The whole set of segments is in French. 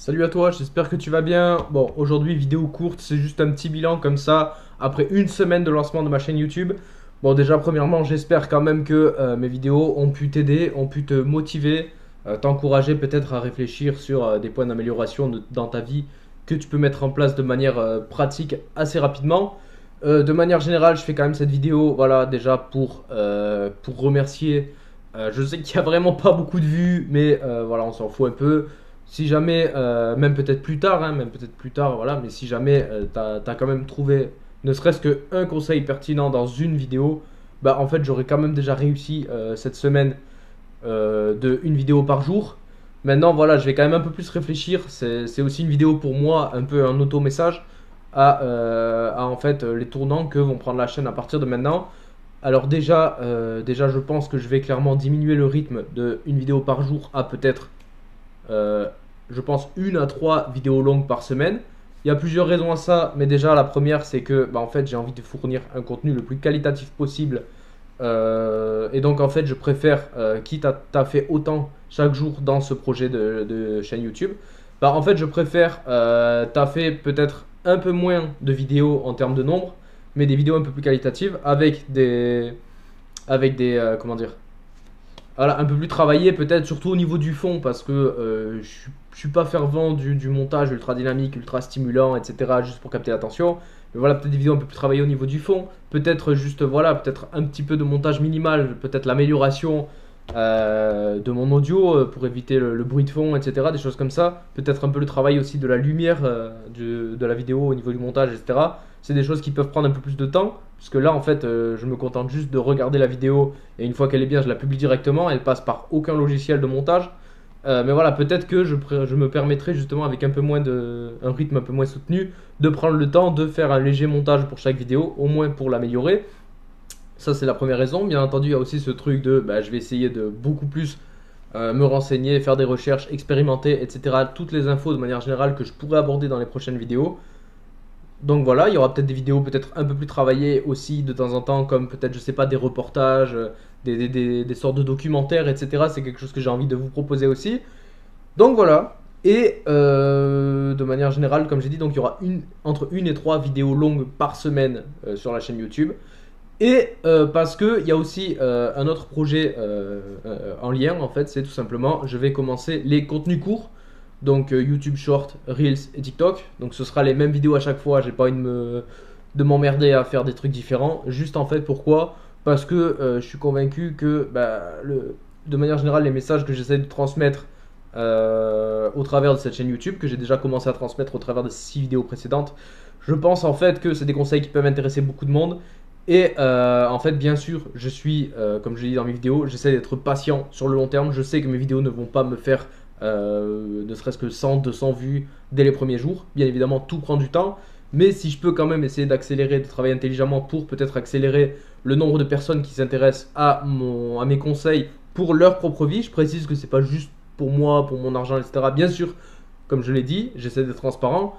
Salut à toi, j'espère que tu vas bien. Bon, aujourd'hui, vidéo courte, c'est juste un petit bilan comme ça, après une semaine de lancement de ma chaîne YouTube. Bon, déjà, premièrement, j'espère quand même que mes vidéos ont pu t'aider, ont pu te motiver, t'encourager peut-être à réfléchir sur des points d'amélioration dans ta vie que tu peux mettre en place de manière pratique assez rapidement. De manière générale, je fais quand même cette vidéo, voilà, déjà pour remercier. Je sais qu'il n'y a vraiment pas beaucoup de vues, mais voilà, on s'en fout un peu. Si jamais, même peut-être plus tard, hein, même peut-être plus tard, voilà, mais si jamais t'as quand même trouvé ne serait-ce qu'un conseil pertinent dans une vidéo, bah en fait j'aurais quand même déjà réussi cette semaine de une vidéo par jour. Maintenant, voilà, je vais quand même un peu plus réfléchir. C'est aussi une vidéo pour moi, un peu un auto-message à en fait les tournants que vont prendre la chaîne à partir de maintenant. Alors déjà, je pense que je vais clairement diminuer le rythme de une vidéo par jour à peut-être euh, je pense, une à trois vidéos longues par semaine. Il y a plusieurs raisons à ça, mais déjà la première c'est que bah, en fait j'ai envie de fournir un contenu le plus qualitatif possible. Et donc en fait je préfère, quitte à taffer autant chaque jour dans ce projet de chaîne YouTube, bah en fait je préfère taffer peut-être un peu moins de vidéos en termes de nombre, mais des vidéos un peu plus qualitatives avec des comment dire, voilà, un peu plus travaillé peut-être surtout au niveau du fond parce que je suis pas fervent du montage ultra dynamique, ultra stimulant, etc. juste pour capter l'attention. Mais voilà, peut-être des vidéos un peu plus travaillées au niveau du fond. Peut-être juste, voilà, peut-être un petit peu de montage minimal, peut-être l'amélioration de mon audio pour éviter le bruit de fond, etc. Des choses comme ça. Peut-être un peu le travail aussi de la lumière de la vidéo au niveau du montage, etc. C'est des choses qui peuvent prendre un peu plus de temps. Parce que là, en fait, je me contente juste de regarder la vidéo et une fois qu'elle est bien, je la publie directement. Elle passe par aucun logiciel de montage. Mais voilà, peut-être que je me permettrai justement avec un rythme un peu moins soutenu de prendre le temps de faire un léger montage pour chaque vidéo, au moins pour l'améliorer. Ça, c'est la première raison. Bien entendu, il y a aussi ce truc de bah, je vais essayer de beaucoup plus me renseigner, faire des recherches, expérimenter, etc. Toutes les infos de manière générale que je pourrais aborder dans les prochaines vidéos. Donc voilà, il y aura peut-être des vidéos peut-être un peu plus travaillées aussi de temps en temps, comme peut-être, je sais pas, des reportages, des sortes de documentaires, etc. C'est quelque chose que j'ai envie de vous proposer aussi. Donc voilà. Et de manière générale, comme j'ai dit, donc il y aura entre une et trois vidéos longues par semaine sur la chaîne YouTube. Et parce qu'il y a aussi un autre projet en lien, en fait, c'est tout simplement, je vais commencer les contenus courts, donc YouTube Short, Reels et TikTok. Donc ce sera les mêmes vidéos à chaque fois, j'ai pas envie de m'emmerder à faire des trucs différents. Juste en fait, pourquoi? Parce que je suis convaincu que bah, de manière générale, les messages que j'essaie de transmettre au travers de cette chaîne YouTube, que j'ai déjà commencé à transmettre au travers de 6 vidéos précédentes, je pense en fait que c'est des conseils qui peuvent intéresser beaucoup de monde. Et en fait, bien sûr, je suis, comme je l'ai dit dans mes vidéos, j'essaie d'être patient sur le long terme. Je sais que mes vidéos ne vont pas me faire ne serait-ce que 100, 200 vues dès les premiers jours. Bien évidemment, tout prend du temps. Mais si je peux quand même essayer d'accélérer, de travailler intelligemment pour peut-être accélérer le nombre de personnes qui s'intéressent à mes conseils pour leur propre vie, je précise que c'est pas juste pour moi, pour mon argent, etc. Bien sûr, comme je l'ai dit, j'essaie d'être transparent.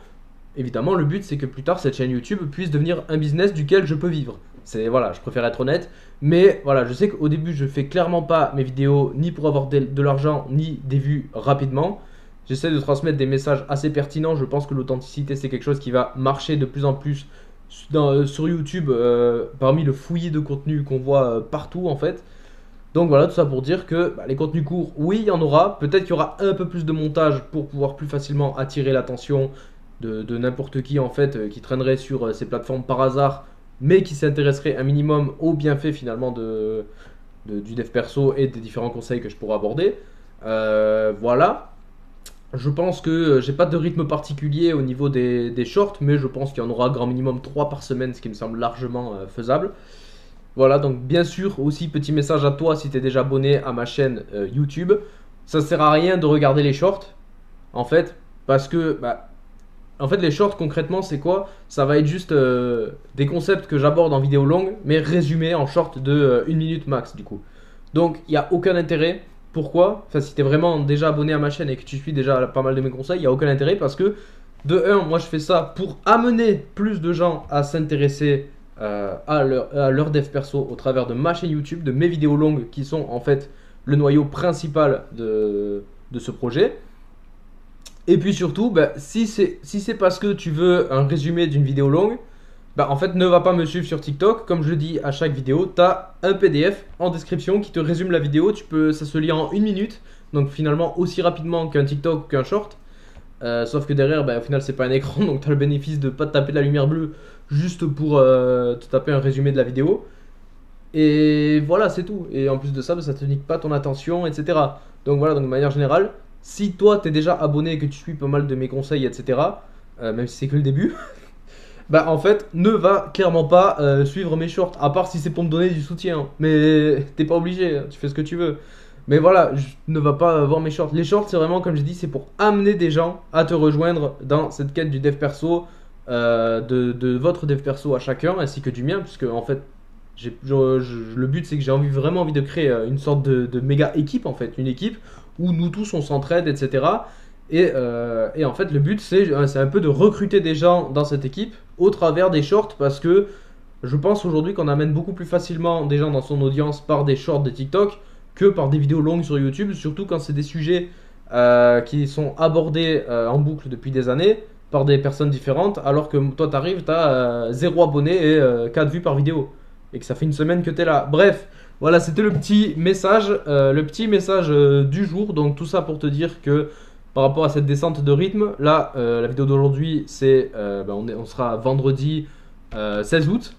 Évidemment, le but c'est que plus tard cette chaîne YouTube puisse devenir un business duquel je peux vivre. C'est voilà, je préfère être honnête, mais voilà, je sais qu'au début je fais clairement pas mes vidéos ni pour avoir de l'argent ni des vues rapidement. J'essaie de transmettre des messages assez pertinents. Je pense que l'authenticité c'est quelque chose qui va marcher de plus en plus sur YouTube parmi le fouillis de contenu qu'on voit partout en fait. Donc voilà, tout ça pour dire que bah, les contenus courts, oui, il y en aura. Peut-être qu'il y aura un peu plus de montage pour pouvoir plus facilement attirer l'attention de n'importe qui en fait qui traînerait sur ces plateformes par hasard, mais qui s'intéresserait un minimum aux bienfaits finalement du dev perso et des différents conseils que je pourrais aborder. Voilà. Je pense que j'ai pas de rythme particulier au niveau des shorts, mais je pense qu'il y en aura grand minimum 3 par semaine, ce qui me semble largement faisable. Voilà, donc bien sûr, aussi petit message à toi si tu es déjà abonné à ma chaîne YouTube. Ça sert à rien de regarder les shorts, en fait, parce que bah, en fait, les shorts, concrètement, c'est quoi? Ça va être juste des concepts que j'aborde en vidéo longue, mais résumés en short de 1 minute max, du coup. Donc, il n'y a aucun intérêt. Pourquoi? Enfin, si tu es vraiment déjà abonné à ma chaîne et que tu suis déjà pas mal de mes conseils, il n'y a aucun intérêt parce que, de un, moi je fais ça pour amener plus de gens à s'intéresser à leur dev perso au travers de ma chaîne YouTube, de mes vidéos longues qui sont en fait le noyau principal de ce projet. Et puis surtout, bah, si c'est parce que tu veux un résumé d'une vidéo longue, bah en fait ne va pas me suivre sur TikTok. Comme je le dis à chaque vidéo, tu as un PDF en description qui te résume la vidéo. Ça se lit en 1 minute, donc finalement aussi rapidement qu'un TikTok ou qu'un short. Sauf que derrière, bah, au final c'est pas un écran, donc tu as le bénéfice de pas te taper de la lumière bleue juste pour te taper un résumé de la vidéo. Et voilà, c'est tout. Et en plus de ça, bah, ça te nique pas ton attention, etc. Donc voilà, donc de manière générale, si toi t'es déjà abonné et que tu suis pas mal de mes conseils, etc., même si c'est que le début, bah en fait, ne va clairement pas suivre mes shorts, à part si c'est pour me donner du soutien. Mais t'es pas obligé, tu fais ce que tu veux. Mais voilà, ne va pas voir mes shorts. Les shorts, c'est vraiment, comme j'ai dit, c'est pour amener des gens à te rejoindre dans cette quête du dev perso, de votre dev perso à chacun, ainsi que du mien, puisque en fait, le but c'est que vraiment envie de créer une sorte de méga équipe, en fait, une équipe où nous tous on s'entraide, etc. Et en fait, le but c'est un peu de recruter des gens dans cette équipe au travers des shorts, parce que je pense aujourd'hui qu'on amène beaucoup plus facilement des gens dans son audience par des shorts de TikTok que par des vidéos longues sur YouTube, surtout quand c'est des sujets qui sont abordés en boucle depuis des années par des personnes différentes, alors que toi t'arrives, t'as 0 abonné et 4 vues par vidéo, et que ça fait une semaine que t'es là. Bref, voilà, c'était le petit message, du jour. Donc tout ça pour te dire que par rapport à cette descente de rythme, là, la vidéo d'aujourd'hui, c'est, on sera vendredi 16 août.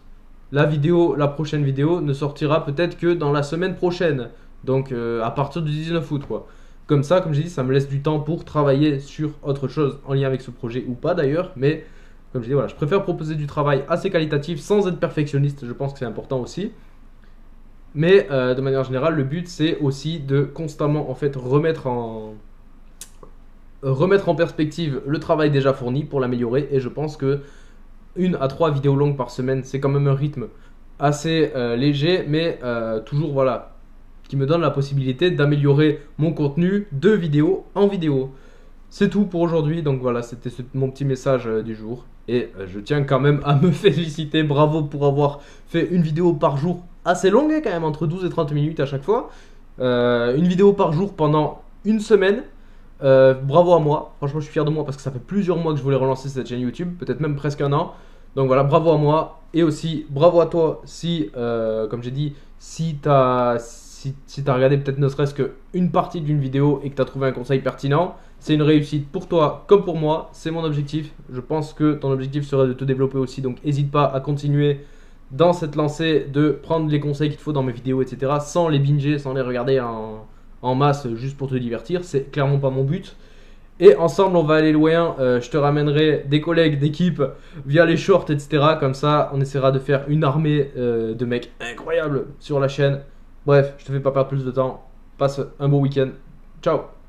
La prochaine vidéo ne sortira peut-être que dans la semaine prochaine. Donc à partir du 19 août, quoi. Comme ça, comme j'ai dit, ça me laisse du temps pour travailler sur autre chose en lien avec ce projet ou pas d'ailleurs. Mais comme je dis, voilà, je préfère proposer du travail assez qualitatif sans être perfectionniste. Je pense que c'est important aussi. Mais de manière générale, le but c'est aussi de constamment en fait remettre en perspective le travail déjà fourni pour l'améliorer. Et je pense que 1 à 3 vidéos longues par semaine, c'est quand même un rythme assez léger, mais toujours voilà, qui me donne la possibilité d'améliorer mon contenu de vidéo en vidéo. C'est tout pour aujourd'hui, donc voilà, c'était mon petit message du jour. Et je tiens quand même à me féliciter, bravo pour avoir fait une vidéo par jour, assez longue quand même, entre 12 et 30 minutes à chaque fois. Une vidéo par jour pendant une semaine. Bravo à moi, franchement je suis fier de moi parce que ça fait plusieurs mois que je voulais relancer cette chaîne YouTube, peut-être même presque un an. Donc voilà, bravo à moi, et aussi bravo à toi si, comme j'ai dit, si t'as regardé peut-être ne serait-ce qu'une partie d'une vidéo et que t'as trouvé un conseil pertinent. C'est une réussite pour toi comme pour moi, c'est mon objectif. Je pense que ton objectif serait de te développer aussi, donc n'hésite pas à continuer dans cette lancée de prendre les conseils qu'il te faut dans mes vidéos, etc. sans les binger, sans les regarder en masse juste pour te divertir. C'est clairement pas mon but. Et ensemble, on va aller loin. Je te ramènerai des collègues d'équipe via les shorts, etc. Comme ça, on essaiera de faire une armée de mecs incroyables sur la chaîne. Bref, je te fais pas perdre plus de temps. Passe un bon week-end. Ciao!